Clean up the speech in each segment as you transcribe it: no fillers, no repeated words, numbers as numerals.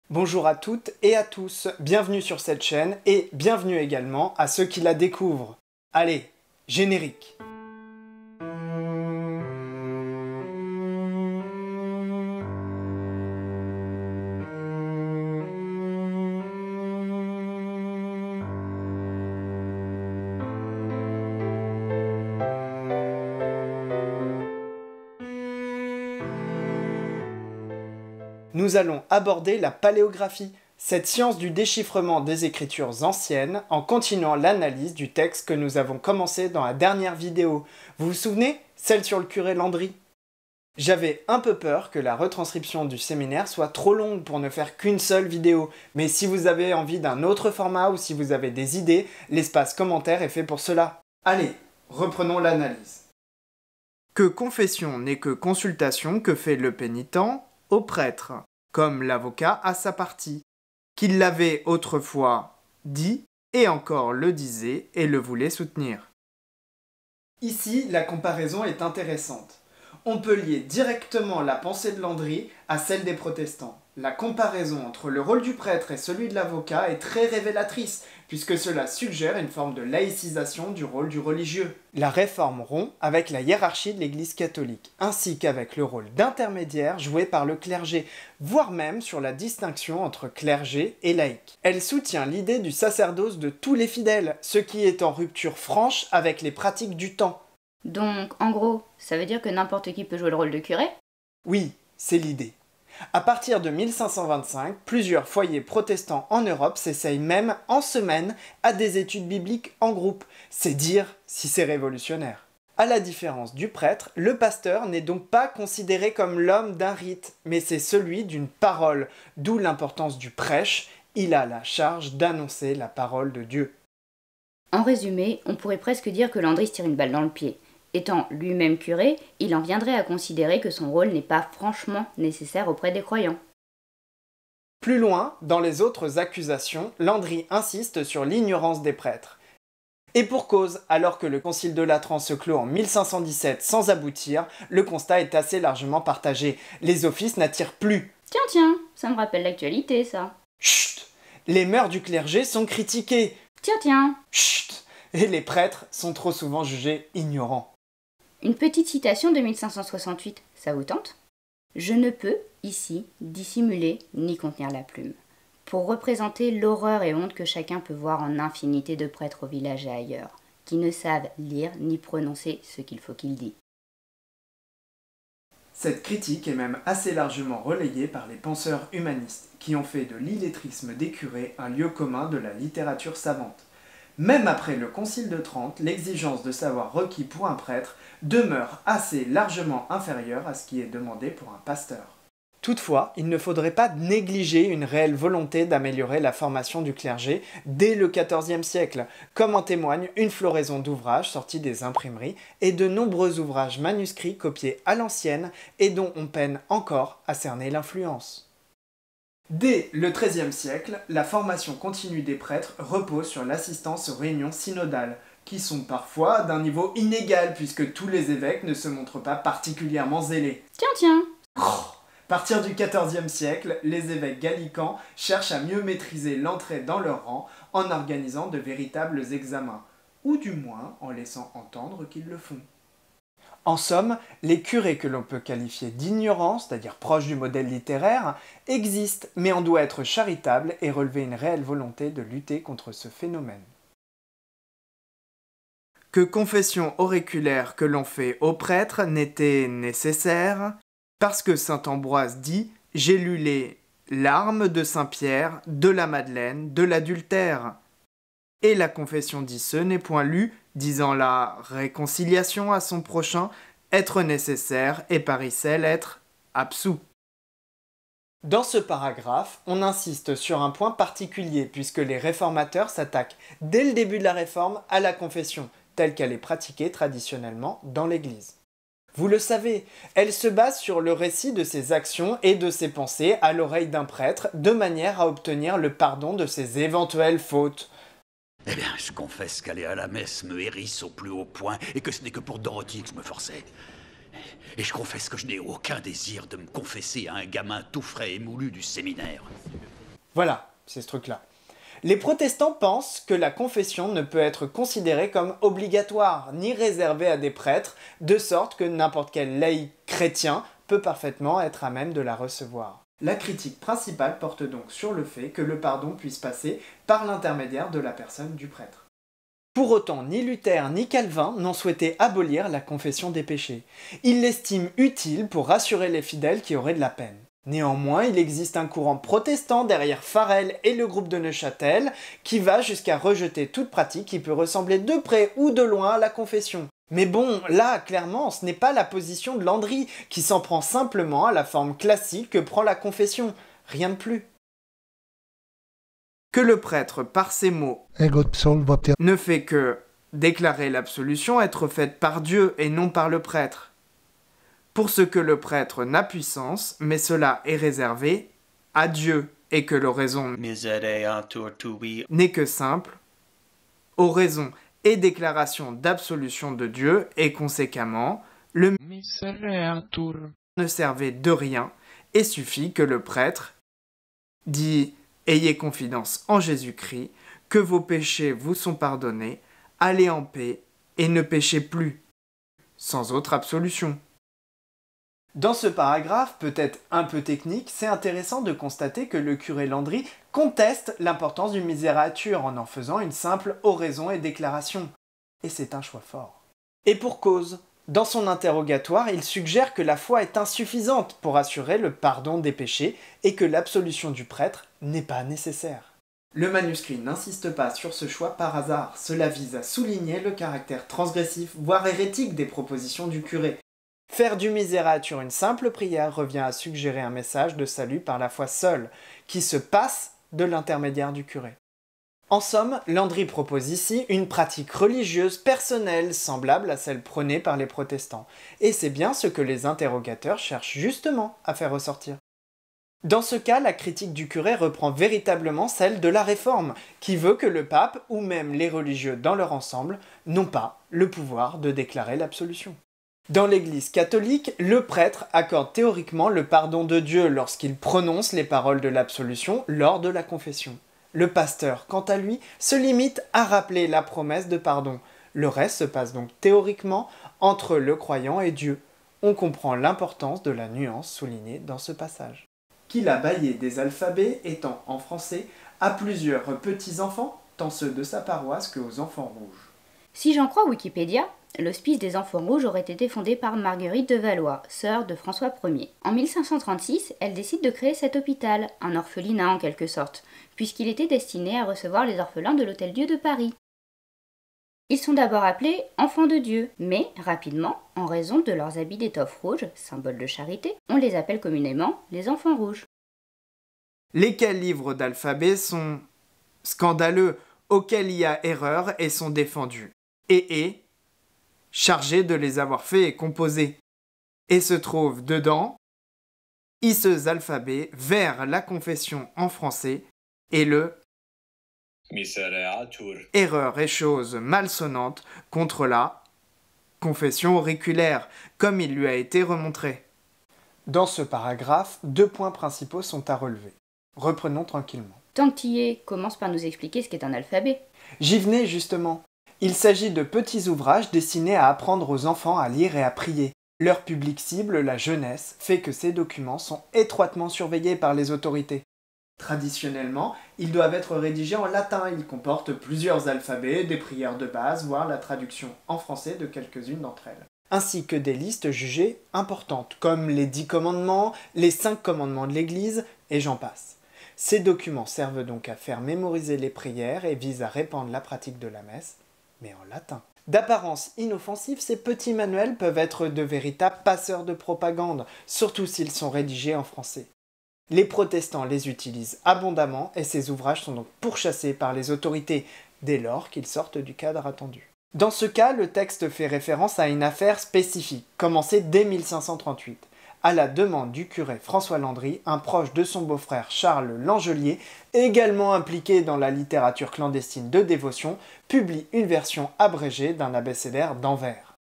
Bonjour à toutes et à tous, bienvenue sur cette chaîne et bienvenue également à ceux qui la découvrent. Allez, générique. Nous allons aborder la paléographie, cette science du déchiffrement des écritures anciennes, en continuant l'analyse du texte que nous avons commencé dans la dernière vidéo. Vous vous souvenez? Celle sur le curé Landry. J'avais un peu peur que la retranscription du séminaire soit trop longue pour ne faire qu'une seule vidéo, mais si vous avez envie d'un autre format ou si vous avez des idées, l'espace commentaire est fait pour cela. Allez, reprenons l'analyse. Que confession n'est que consultation que fait le pénitent au prêtre, comme l'avocat à sa partie, qu'il l'avait autrefois dit, et encore le disait et le voulait soutenir. Ici, la comparaison est intéressante. On peut lier directement la pensée de Landry à celle des protestants. La comparaison entre le rôle du prêtre et celui de l'avocat est très révélatrice, puisque cela suggère une forme de laïcisation du rôle du religieux. La réforme rompt avec la hiérarchie de l'Église catholique, ainsi qu'avec le rôle d'intermédiaire joué par le clergé, voire même sur la distinction entre clergé et laïc. Elle soutient l'idée du sacerdoce de tous les fidèles, ce qui est en rupture franche avec les pratiques du temps. Donc, en gros, ça veut dire que n'importe qui peut jouer le rôle de curé? Oui, c'est l'idée. À partir de 1525, plusieurs foyers protestants en Europe s'essayent même en semaine à des études bibliques en groupe. C'est dire si c'est révolutionnaire. À la différence du prêtre, le pasteur n'est donc pas considéré comme l'homme d'un rite, mais c'est celui d'une parole, d'où l'importance du prêche. Il a la charge d'annoncer la parole de Dieu. En résumé, on pourrait presque dire que Landry se tire une balle dans le pied. Étant lui-même curé, il en viendrait à considérer que son rôle n'est pas franchement nécessaire auprès des croyants. Plus loin, dans les autres accusations, Landry insiste sur l'ignorance des prêtres. Et pour cause, alors que le concile de Latran se clôt en 1517 sans aboutir, le constat est assez largement partagé. Les offices n'attirent plus. Tiens, ça me rappelle l'actualité, ça. Chut! Les mœurs du clergé sont critiquées. Tiens. Chut! Et les prêtres sont trop souvent jugés ignorants. Une petite citation de 1568, ça vous tente? Je ne peux, ici, dissimuler ni contenir la plume, pour représenter l'horreur et honte que chacun peut voir en infinité de prêtres au village et ailleurs, qui ne savent lire ni prononcer ce qu'il faut qu'ils disent. Cette critique est même assez largement relayée par les penseurs humanistes, qui ont fait de l'illettrisme des curés un lieu commun de la littérature savante. Même après le Concile de Trente, l'exigence de savoir requis pour un prêtre demeure assez largement inférieure à ce qui est demandé pour un pasteur. Toutefois, il ne faudrait pas négliger une réelle volonté d'améliorer la formation du clergé dès le XIVe siècle, comme en témoigne une floraison d'ouvrages sortis des imprimeries et de nombreux ouvrages manuscrits copiés à l'ancienne et dont on peine encore à cerner l'influence. Dès le XIIIe siècle, la formation continue des prêtres repose sur l'assistance aux réunions synodales, qui sont parfois d'un niveau inégal puisque tous les évêques ne se montrent pas particulièrement zélés. Tiens. À partir du XIVe siècle, les évêques gallicans cherchent à mieux maîtriser l'entrée dans leur rang en organisant de véritables examens, ou du moins en laissant entendre qu'ils le font. En somme, les curés que l'on peut qualifier d'ignorants, c'est-à-dire proches du modèle littéraire, existent, mais on doit être charitable et relever une réelle volonté de lutter contre ce phénomène. Que confession auriculaire que l'on fait aux prêtres n'était nécessaire, parce que saint Ambroise dit « J'ai lu les larmes de saint Pierre, de la Madeleine, de l'adultère ». Et la confession dit ce n'est point lu, disant la réconciliation à son prochain, être nécessaire et par icelle être absous. Dans ce paragraphe, on insiste sur un point particulier puisque les réformateurs s'attaquent dès le début de la réforme à la confession, telle qu'elle est pratiquée traditionnellement dans l'Église. Vous le savez, elle se base sur le récit de ses actions et de ses pensées à l'oreille d'un prêtre de manière à obtenir le pardon de ses éventuelles fautes. Eh bien, je confesse qu'aller à la messe me hérisse au plus haut point et que ce n'est que pour Dorothy que je me forçais. Et je confesse que je n'ai aucun désir de me confesser à un gamin tout frais et moulu du séminaire. Voilà, c'est ce truc-là. Les protestants pensent que la confession ne peut être considérée comme obligatoire, ni réservée à des prêtres, de sorte que n'importe quel laïc chrétien peut parfaitement être à même de la recevoir. La critique principale porte donc sur le fait que le pardon puisse passer par l'intermédiaire de la personne du prêtre. Pour autant, ni Luther ni Calvin n'ont souhaité abolir la confession des péchés. Ils l'estiment utile pour rassurer les fidèles qui auraient de la peine. Néanmoins, il existe un courant protestant derrière Farel et le groupe de Neuchâtel qui va jusqu'à rejeter toute pratique qui peut ressembler de près ou de loin à la confession. Mais bon, là, clairement, ce n'est pas la position de Landry, qui s'en prend simplement à la forme classique que prend la confession. Rien de plus. Que le prêtre, par ces mots, ne fait que déclarer l'absolution être faite par Dieu et non par le prêtre. Pour ce que le prêtre n'a puissance, mais cela est réservé à Dieu, et que l'oraison n'est que simple, oraison et déclaration d'absolution de Dieu, et conséquemment, le ne servait de rien, et suffit que le prêtre dit « Ayez confidence en Jésus-Christ, que vos péchés vous sont pardonnés, allez en paix, et ne péchez plus, sans autre absolution. » Dans ce paragraphe, peut-être un peu technique, c'est intéressant de constater que le curé Landry conteste l'importance du misérature en faisant une simple oraison et déclaration. Et c'est un choix fort. Et pour cause, dans son interrogatoire, il suggère que la foi est insuffisante pour assurer le pardon des péchés et que l'absolution du prêtre n'est pas nécessaire. Le manuscrit n'insiste pas sur ce choix par hasard, cela vise à souligner le caractère transgressif, voire hérétique des propositions du curé. Faire du misérature une simple prière revient à suggérer un message de salut par la foi seule, qui se passe de l'intermédiaire du curé. En somme, Landry propose ici une pratique religieuse personnelle semblable à celle prônée par les protestants, et c'est bien ce que les interrogateurs cherchent justement à faire ressortir. Dans ce cas, la critique du curé reprend véritablement celle de la Réforme, qui veut que le pape, ou même les religieux dans leur ensemble, n'ont pas le pouvoir de déclarer l'absolution. Dans l'Église catholique, le prêtre accorde théoriquement le pardon de Dieu lorsqu'il prononce les paroles de l'absolution lors de la confession. Le pasteur, quant à lui, se limite à rappeler la promesse de pardon. Le reste se passe donc théoriquement entre le croyant et Dieu. On comprend l'importance de la nuance soulignée dans ce passage. Qu'il a bâillé des alphabets étant en français à plusieurs petits-enfants, tant ceux de sa paroisse qu'aux enfants rouges. Si j'en crois Wikipédia, l'hospice des enfants rouges aurait été fondé par Marguerite de Valois, sœur de François Ier. En 1536, elle décide de créer cet hôpital, un orphelinat en quelque sorte, puisqu'il était destiné à recevoir les orphelins de l'Hôtel-Dieu de Paris. Ils sont d'abord appelés enfants de Dieu, mais rapidement, en raison de leurs habits d'étoffe rouge, symbole de charité, on les appelle communément les enfants rouges. Lesquels livres d'alphabet sont scandaleux, auxquels il y a erreur et sont défendus, et est chargé de les avoir faits et composés, et se trouve dedans ce alphabet vers la confession en français et le erreur et chose malsonnante contre la confession auriculaire, comme il lui a été remontré. Dans ce paragraphe, 2 points principaux sont à relever. Reprenons tranquillement. Tant que t'y es, commence par nous expliquer ce qu'est un alphabet. J'y venais justement. Il s'agit de petits ouvrages destinés à apprendre aux enfants à lire et à prier. Leur public cible, la jeunesse, fait que ces documents sont étroitement surveillés par les autorités. Traditionnellement, ils doivent être rédigés en latin, ils comportent plusieurs alphabets, des prières de base, voire la traduction en français de quelques-unes d'entre elles. Ainsi que des listes jugées importantes, comme les 10 commandements, les 5 commandements de l'Église, et j'en passe. Ces documents servent donc à faire mémoriser les prières et visent à répandre la pratique de la messe, mais en latin. D'apparence inoffensive, ces petits manuels peuvent être de véritables passeurs de propagande, surtout s'ils sont rédigés en français. Les protestants les utilisent abondamment et ces ouvrages sont donc pourchassés par les autorités, dès lors qu'ils sortent du cadre attendu. Dans ce cas, le texte fait référence à une affaire spécifique, commencée dès 1538. À la demande du curé François Landry, un proche de son beau-frère Charles Langelier, également impliqué dans la littérature clandestine de dévotion, publie une version abrégée d'un abécédaire d'Anvers.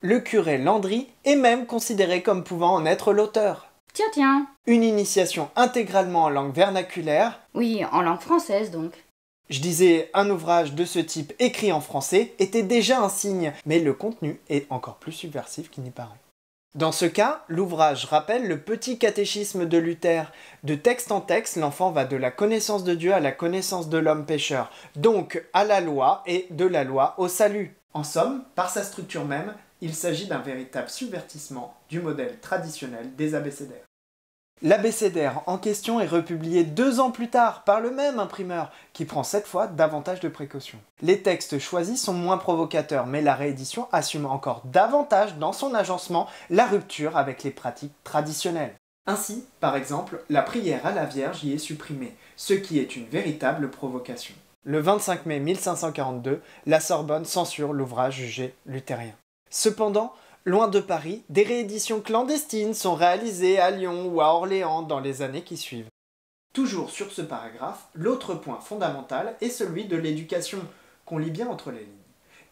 Le curé Landry est même considéré comme pouvant en être l'auteur. Tiens, tiens. Une initiation intégralement en langue vernaculaire. Oui, en langue française donc. Je disais, un ouvrage de ce type écrit en français était déjà un signe, mais le contenu est encore plus subversif qu'il n'y paraît. Dans ce cas, l'ouvrage rappelle le petit catéchisme de Luther. De texte en texte, l'enfant va de la connaissance de Dieu à la connaissance de l'homme pécheur, donc à la loi et de la loi au salut. En somme, par sa structure même, il s'agit d'un véritable subvertissement du modèle traditionnel des abécédaires. L'abécédaire en question est republié 2 ans plus tard par le même imprimeur, qui prend cette fois davantage de précautions. Les textes choisis sont moins provocateurs, mais la réédition assume encore davantage dans son agencement la rupture avec les pratiques traditionnelles. Ainsi, par exemple, la prière à la Vierge y est supprimée, ce qui est une véritable provocation. Le 25 mai 1542, la Sorbonne censure l'ouvrage jugé luthérien. Cependant, loin de Paris, des rééditions clandestines sont réalisées à Lyon ou à Orléans dans les années qui suivent. Toujours sur ce paragraphe, l'autre point fondamental est celui de l'éducation, qu'on lit bien entre les lignes.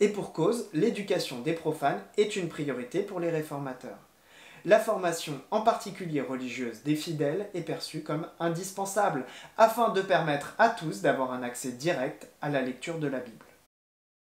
Et pour cause, l'éducation des profanes est une priorité pour les réformateurs. La formation, en particulier religieuse, des fidèles est perçue comme indispensable, afin de permettre à tous d'avoir un accès direct à la lecture de la Bible.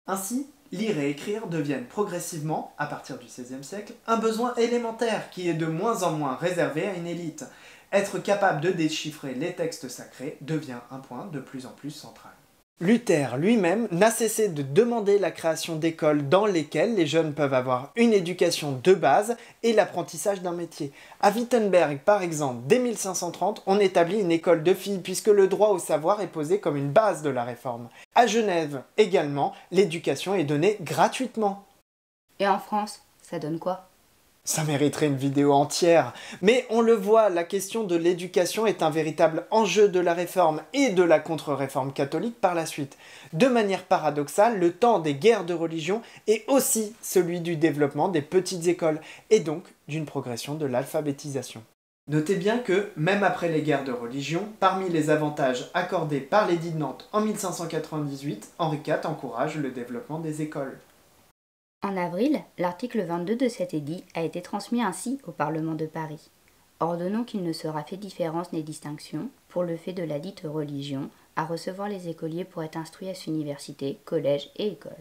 Ainsi, lire et écrire deviennent progressivement, à partir du XVIe siècle, un besoin élémentaire qui est de moins en moins réservé à une élite. Être capable de déchiffrer les textes sacrés devient un point de plus en plus central. Luther lui-même n'a cessé de demander la création d'écoles dans lesquelles les jeunes peuvent avoir une éducation de base et l'apprentissage d'un métier. À Wittenberg, par exemple, dès 1530, on établit une école de filles puisque le droit au savoir est posé comme une base de la réforme. À Genève, également, l'éducation est donnée gratuitement. Et en France, ça donne quoi ? Ça mériterait une vidéo entière, mais on le voit, la question de l'éducation est un véritable enjeu de la réforme et de la contre-réforme catholique par la suite. De manière paradoxale, le temps des guerres de religion est aussi celui du développement des petites écoles, et donc d'une progression de l'alphabétisation. Notez bien que, même après les guerres de religion, parmi les avantages accordés par l'édit de Nantes en 1598, Henri IV encourage le développement des écoles. En avril, l'article 22 de cet édit a été transmis ainsi au Parlement de Paris, ordonnant qu'il ne sera fait différence ni distinction, pour le fait de la dite religion, à recevoir les écoliers pour être instruits à universités, collèges et écoles.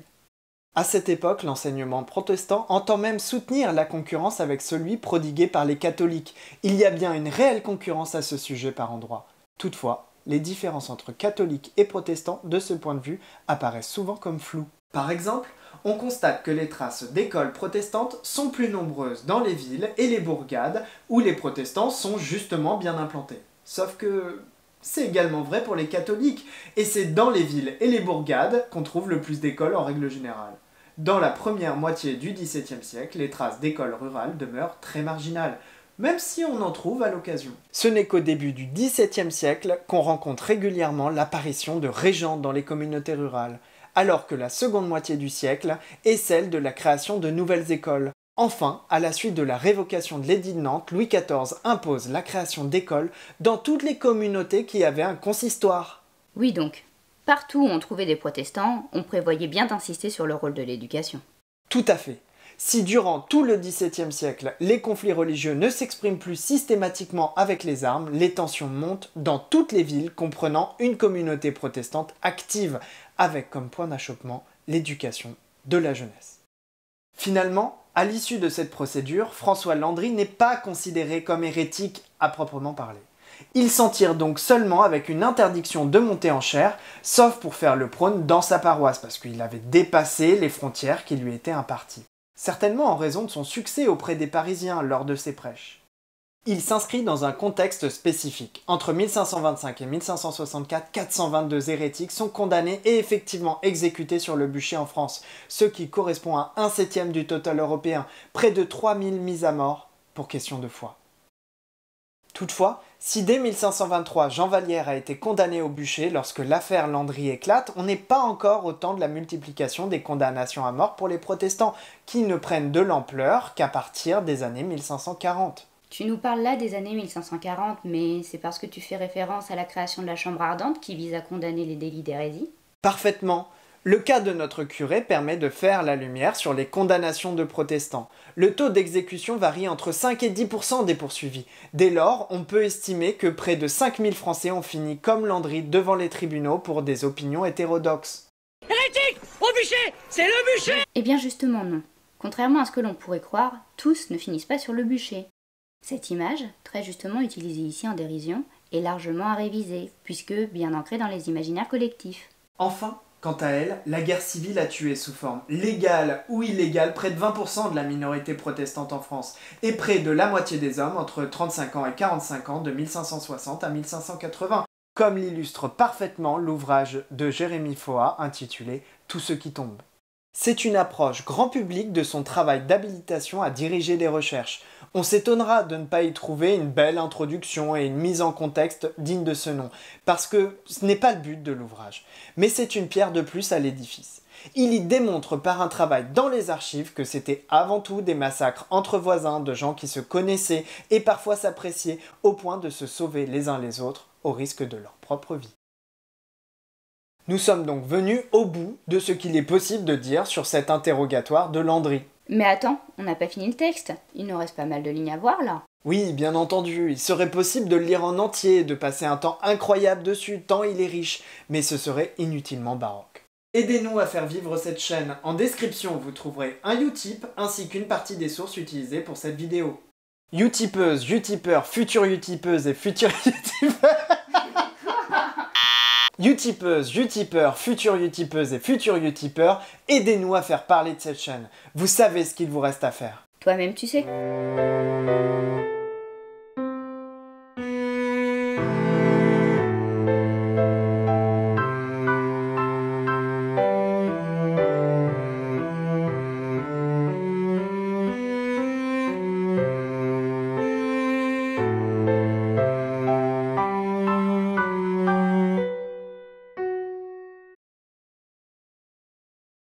À cette époque, l'enseignement protestant entend même soutenir la concurrence avec celui prodigué par les catholiques. Il y a bien une réelle concurrence à ce sujet par endroits. Toutefois, les différences entre catholiques et protestants, de ce point de vue, apparaissent souvent comme floues. Par exemple, on constate que les traces d'écoles protestantes sont plus nombreuses dans les villes et les bourgades où les protestants sont justement bien implantés. Sauf que c'est également vrai pour les catholiques, et c'est dans les villes et les bourgades qu'on trouve le plus d'écoles en règle générale. Dans la première moitié du XVIIe siècle, les traces d'écoles rurales demeurent très marginales, même si on en trouve à l'occasion. Ce n'est qu'au début du XVIIe siècle qu'on rencontre régulièrement l'apparition de régents dans les communautés rurales, alors que la seconde moitié du siècle est celle de la création de nouvelles écoles. Enfin, à la suite de la révocation de l'édit de Nantes, Louis XIV impose la création d'écoles dans toutes les communautés qui avaient un consistoire. Oui donc, partout où on trouvait des protestants, on prévoyait bien d'insister sur le rôle de l'éducation. Tout à fait. Si durant tout le XVIIe siècle, les conflits religieux ne s'expriment plus systématiquement avec les armes, les tensions montent dans toutes les villes comprenant une communauté protestante active, avec comme point d'achoppement l'éducation de la jeunesse. Finalement, à l'issue de cette procédure, François Landry n'est pas considéré comme hérétique à proprement parler. Il s'en tire donc seulement avec une interdiction de monter en chaire, sauf pour faire le prône dans sa paroisse, parce qu'il avait dépassé les frontières qui lui étaient imparties. Certainement en raison de son succès auprès des Parisiens lors de ses prêches. Il s'inscrit dans un contexte spécifique. Entre 1525 et 1564, 422 hérétiques sont condamnés et effectivement exécutés sur le bûcher en France, ce qui correspond à 1/7 du total européen, près de 3000 mises à mort pour question de foi. Toutefois, si dès 1523 Jean Vallière a été condamné au bûcher lorsque l'affaire Landry éclate, on n'est pas encore au temps de la multiplication des condamnations à mort pour les protestants, qui ne prennent de l'ampleur qu'à partir des années 1540. Tu nous parles là des années 1540, mais c'est parce que tu fais référence à la création de la Chambre ardente qui vise à condamner les délits d'hérésie ? Parfaitement. Le cas de notre curé permet de faire la lumière sur les condamnations de protestants. Le taux d'exécution varie entre 5 et 10% des poursuivis. Dès lors, on peut estimer que près de 5000 Français ont fini comme Landry devant les tribunaux pour des opinions hétérodoxes. Hérétique! Au bûcher! C'est le bûcher! Eh bien justement non. Contrairement à ce que l'on pourrait croire, tous ne finissent pas sur le bûcher. Cette image, très justement utilisée ici en dérision, est largement à réviser, puisque bien ancrée dans les imaginaires collectifs. Enfin, quant à elle, la guerre civile a tué sous forme légale ou illégale près de 20% de la minorité protestante en France, et près de la moitié des hommes entre 35 ans et 45 ans de 1560 à 1580, comme l'illustre parfaitement l'ouvrage de Jérémie Foa intitulé « Tout ce qui tombe ». C'est une approche grand public de son travail d'habilitation à diriger les recherches. On s'étonnera de ne pas y trouver une belle introduction et une mise en contexte digne de ce nom, parce que ce n'est pas le but de l'ouvrage. Mais c'est une pierre de plus à l'édifice. Il y démontre par un travail dans les archives que c'était avant tout des massacres entre voisins de gens qui se connaissaient et parfois s'appréciaient au point de se sauver les uns les autres au risque de leur propre vie. Nous sommes donc venus au bout de ce qu'il est possible de dire sur cet interrogatoire de Landry. Mais attends, on n'a pas fini le texte. Il nous reste pas mal de lignes à voir là. Oui, bien entendu, il serait possible de le lire en entier, de passer un temps incroyable dessus, tant il est riche, mais ce serait inutilement baroque. Aidez-nous à faire vivre cette chaîne. En description, vous trouverez un Utip ainsi qu'une partie des sources utilisées pour cette vidéo. Utipeuses, Utipeurs, futurs Utipeuses et futurs Utipeurs. Utipeuses, Utipeurs, futurs Utipeuses et futurs Utipeurs, aidez-nous à faire parler de cette chaîne. Vous savez ce qu'il vous reste à faire. Toi-même tu sais.